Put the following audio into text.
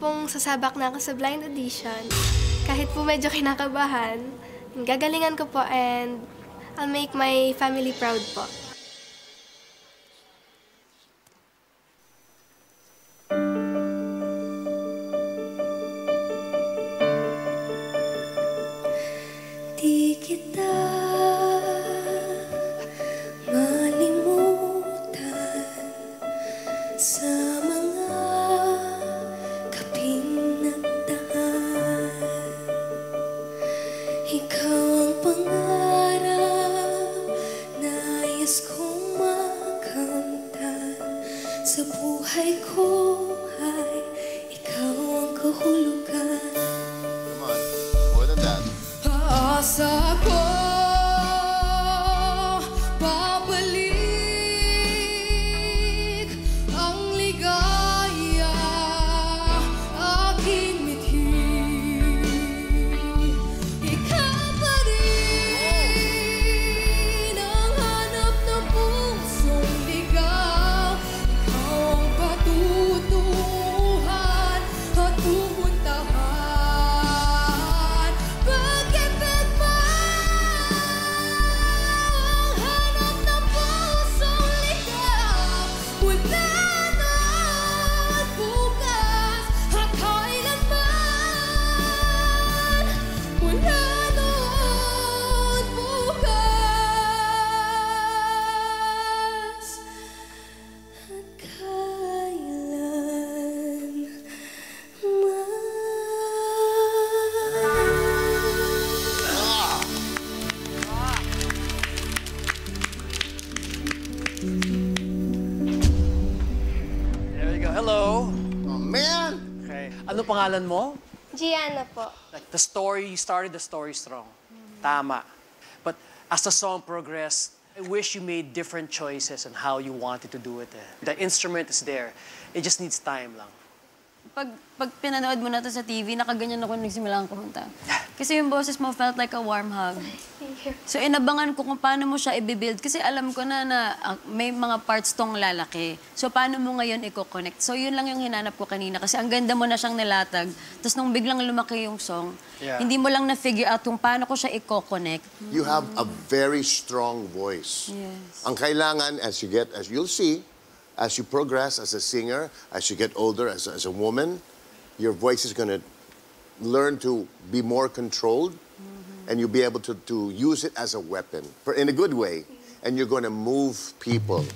pong sasabak na ako sa blind audition. Kahit po medyo kinakabahan, gagalingan ko po and I'll make my family proud po. Di kita malimutan sa mga gabing nagdaan. Ikaw ang pangarap, nais kong makamtan. Sa buhay ko ay ikaw ang kahulugan. Come on, more than that. Aasa ko, babalik ang ligaya, aking mithi. Ikaw pa rin ang hanap ng pusong ligaw. Ikaw ang patutuhan at pupuntahan. Pagkipit mo ang hanap ng pusong ligaw. Wala na at bukas at kailanman. Wala na at bukas at kailanman. There we go. Hello. Oh, man! Okay. Ano pangalan mo? Gianna po. Like the story, you started the story strong. Tama. But as the song progressed, I wish you made different choices on how you wanted to do it. The instrument is there. It just needs time lang. Pag pinanood mo na to sa TV, nakaganyan ako nagsimula ang kumanta. Kasi yung boses mo felt like a warm hug. Thank you. So inabangan ko kung paano mo siya i-build. Kasi alam ko na may mga parts tong lalaki. So paano mo ngayon i-connect? So yun lang yung hinanap ko kanina. Kasi ang ganda mo na siyang nilatag. Tapos nung biglang lumaki yung song, hindi mo lang na-figure out kung paano ko siya i-connect. You have a very strong voice. Yes. Ang kailangan, as you'll see, as you progress as a singer, as you get older as a woman, your voice is going to learn to be more controlled, and you'll be able to use it as a weapon, in a good way, and you're going to move people.